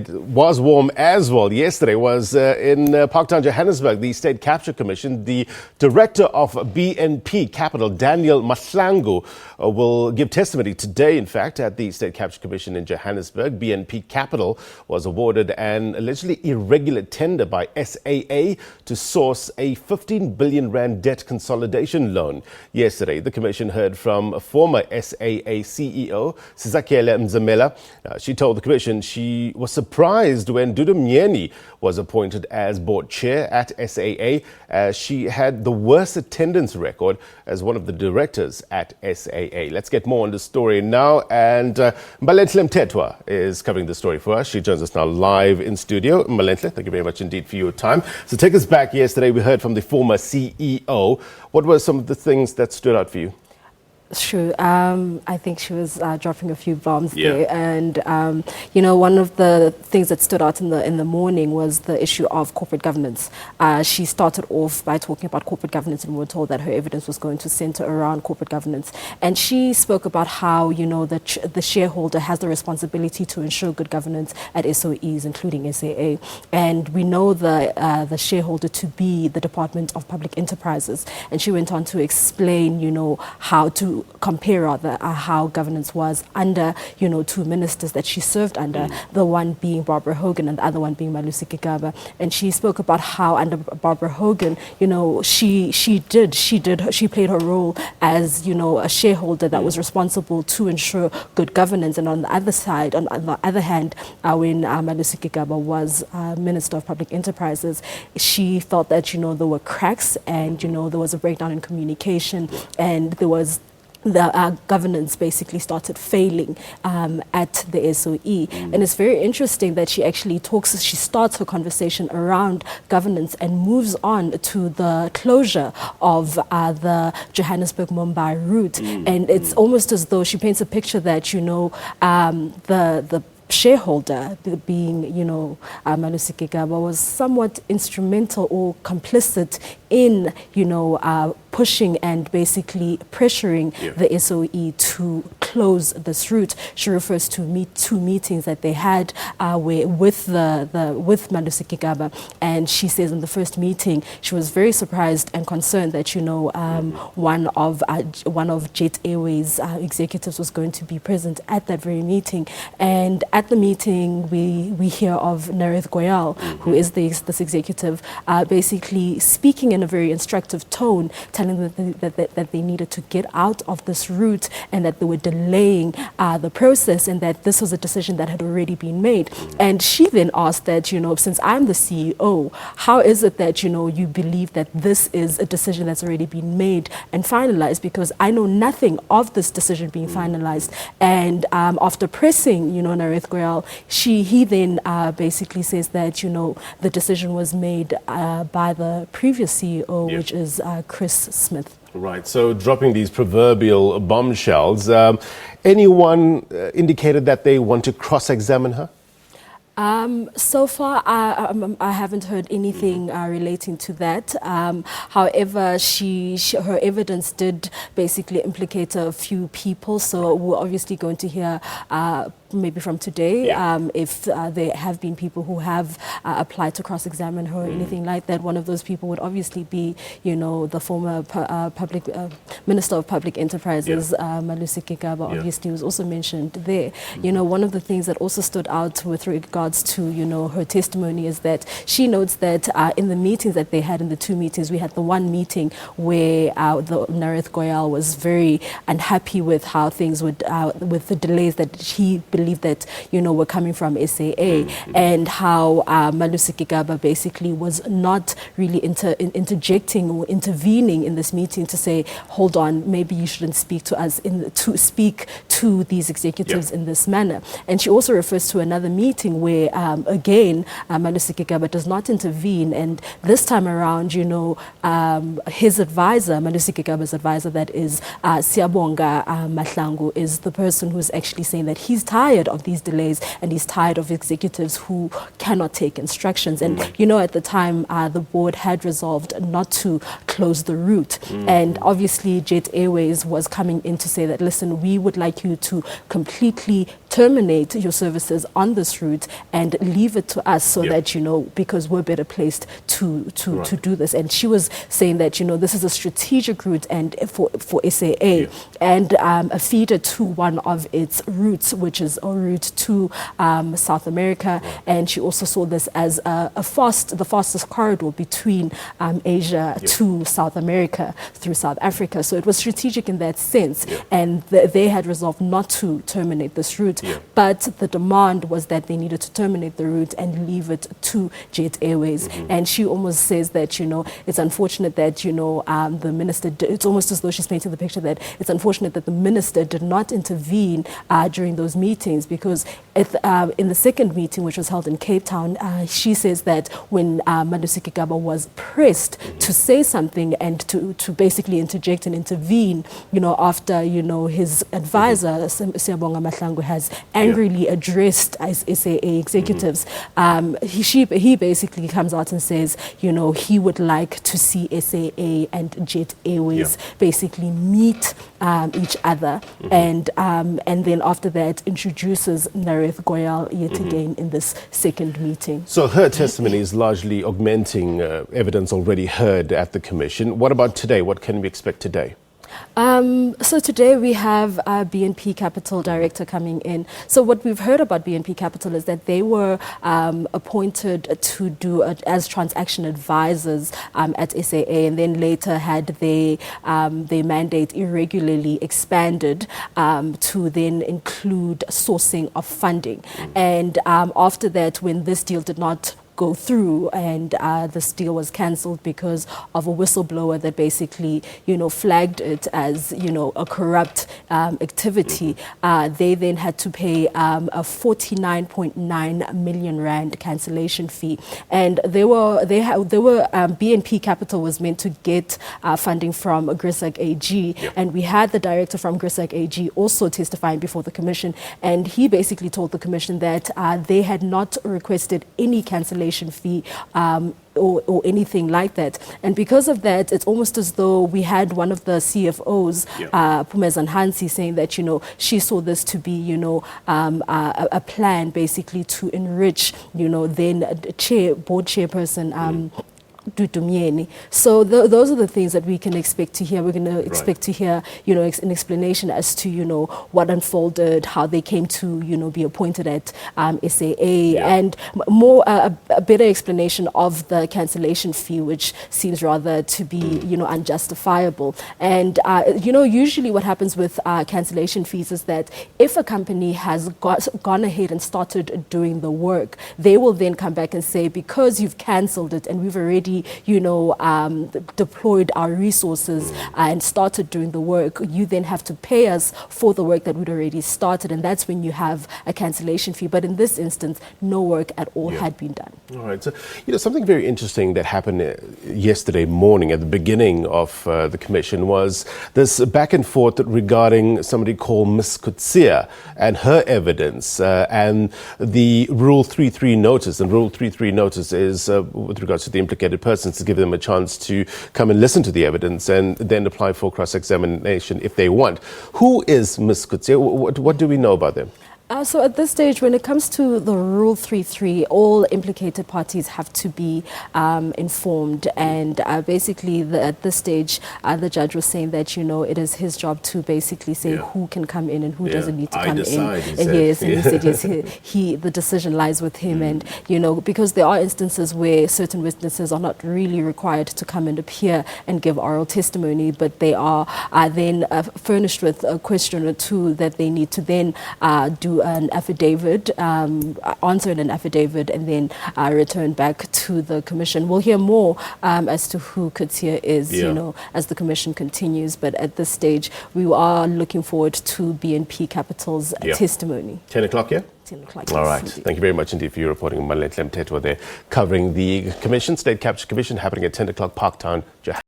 it was warm as well yesterday was in Parktown, Johannesburg. The State Capture Commission, the director of B.N.P Capital, Daniel Mahlangu, will give testimony today, in fact, at the State Capture Commission in Johannesburg. B.N.P Capital was awarded an allegedly irregular tender by SAA to source a 15 billion rand debt consolidation loan. Yesterday, the commission heard from a former SAA CEO, Sizakele Mzamela. She told the commission she was surprised when Dudu Mnyeni was appointed as board chair at SAA, as she had the worst attendance record as one of the directors at SAA. Let's get more on the story now. And Mbalenhle Mtetwa is covering the story for us. She joins us now live in studio. Mbalenhle, thank you very much indeed for your time. So take us back. Yesterday we heard from the former CEO. What were some of the things that stood out for you? Sure. I think she was dropping a few bombs there, and one of the things that stood out in the morning was the issue of corporate governance. She started off by talking about corporate governance, and we were told that her evidence was going to center around corporate governance. And she spoke about how the shareholder has the responsibility to ensure good governance at SOEs, including SAA. And we know the shareholder to be the Department of Public Enterprises. And she went on to explain, how to compare how governance was under, two ministers that she served under, the one being Barbara Hogan and the other one being Malusi Gigaba. And she spoke about how under Barbara Hogan, she played her role as, a shareholder that was responsible to ensure good governance. And on the other side, on the other hand, when Malusi Gigaba was Minister of Public Enterprises, she felt that, there were cracks and, there was a breakdown in communication, and there was the governance basically started failing at the SOE. And it's very interesting that she actually she starts her conversation around governance and moves on to the closure of the Johannesburg-Mumbai route. And it's almost as though she paints a picture that, the shareholder, being, Malusi Gigaba, was somewhat instrumental or complicit in, pushing and basically pressuring the SOE to close this route. She refers to two meetings that they had with Malusi Gigaba, and she says in the first meeting she was very surprised and concerned that one of Jet Airways executives was going to be present at that very meeting. And at the meeting we hear of Nareth Goyal, who is this executive, basically speaking in a very instructive tone, telling them that they needed to get out of this route and that they were delaying the process, and that this was a decision that had already been made. And she then asked that, since I'm the CEO, how is it that, you believe that this is a decision that's already been made and finalized, because I know nothing of this decision being finalized. And after pressing, Nareth Goyal, he then basically says that, the decision was made by the previous CEO, which is Chris Smith. Right, so dropping these proverbial bombshells, anyone indicated that they want to cross-examine her? So far, I haven't heard anything relating to that. However, her evidence did basically implicate a few people, so we're obviously going to hear maybe from today, if there have been people who have applied to cross-examine her or anything like that. One of those people would obviously be, the former Minister of Public Enterprises, Malusi Gigaba, obviously was also mentioned there. One of the things that also stood out with regards to, her testimony is that she notes that in the meetings that they had, in the two meetings, we had the one meeting where the Nareth Goyal was very unhappy with how things would, with the delays that he believed that, were coming from SAA, and how Malusi Gigaba basically was not really interjecting or intervening in this meeting to say, hold on, maybe you shouldn't speak to us, to speak to these executives in this manner. And she also refers to another meeting where, again, Malusi Gigaba does not intervene, and this time around, his advisor, Malusi Gigaba's advisor, that is Siyabonga Mahlangu, is the person who's actually saying that he's tired of these delays and he's tired of executives who cannot take instructions. And, at the time, the board had resolved not to close the route. And obviously Jet Airways was coming in to say that, listen, we would like you to completely terminate your services on this route and leave it to us so that, because we're better placed to do this. And she was saying that, this is a strategic route and for SAA and a feeder to one of its routes, which is a route to South America. And she also saw this as the fastest corridor between Asia to South America through South Africa. So it was strategic in that sense. And they had resolved not to terminate this route. But the demand was that they needed to terminate the route and leave it to Jet Airways. And she almost says that, it's unfortunate that, the minister, it's almost as though she's painting the picture that it's unfortunate that the minister did not intervene during those meetings, because in the second meeting, which was held in Cape Town, she says that when Malusi Gigaba was pressed to say something and to basically interject and intervene, after, his advisor, Siyabonga Mahlangu, has angrily addressed SAA executives, he basically comes out and says, he would like to see SAA and Jet Airways basically meet each other, and then after that introduces Nareth Goyal yet again in this second meeting. So her testimony is largely augmenting evidence already heard at the Commission. What about today? What can we expect today? So today we have BNP Capital director coming in. So what we've heard about BNP Capital is that they were appointed to do as transaction advisors at SAA, and then later had their mandate irregularly expanded to then include sourcing of funding. And after that, when this deal did not go through and this deal was cancelled because of a whistleblower that basically, flagged it as, a corrupt activity. They then had to pay a 49.9 million rand cancellation fee. And BNP Capital was meant to get funding from Grisak AG. And we had the director from Grisak AG also testifying before the Commission. And he basically told the Commission that they had not requested any cancellation fee or anything like that. And because of that, it's almost as though we had one of the CFOs, Pumezan Hansi, saying that, she saw this to be, a plan basically to enrich, then board chairperson, Dudumieni. So those are the things that we can expect to hear. We're going to expect to hear, an explanation as to, what unfolded, how they came to, be appointed at SAA, and more a better explanation of the cancellation fee, which seems rather to be, unjustifiable. And, usually what happens with cancellation fees is that if a company has gone ahead and started doing the work, they will then come back and say, because you've cancelled it and we've already deployed our resources and started doing the work, you then have to pay us for the work that we'd already started, and that's when you have a cancellation fee. But in this instance, no work at all had been done. All right. So, something very interesting that happened yesterday morning at the beginning of the Commission was this back and forth regarding somebody called Ms. Kutsia and her evidence and the Rule 33 notice. And Rule 33 notice is with regards to the implicated persons to give them a chance to come and listen to the evidence and then apply for cross-examination if they want. Who is Ms. Kutsia? What do we know about them? So at this stage, when it comes to the Rule 33, all implicated parties have to be informed. And basically, at this stage, the judge was saying that, it is his job to basically say who can come in and who doesn't need to come in. Yes, and he said, yes, the decision lies with him. And, because there are instances where certain witnesses are not really required to come and appear and give oral testimony, but they are then furnished with a question or two that they need to then do an affidavit, answer in an affidavit, and then return back to the Commission. We'll hear more as to who Kutsia is, as the Commission continues. But at this stage, we are looking forward to BNP Capital's testimony. 10 o'clock, yeah? 10 o'clock. All right. Thank you very much indeed for your reporting. Malentle Mthethwa there covering the Commission, State Capture Commission, happening at 10 o'clock, Parktown, Johannesburg.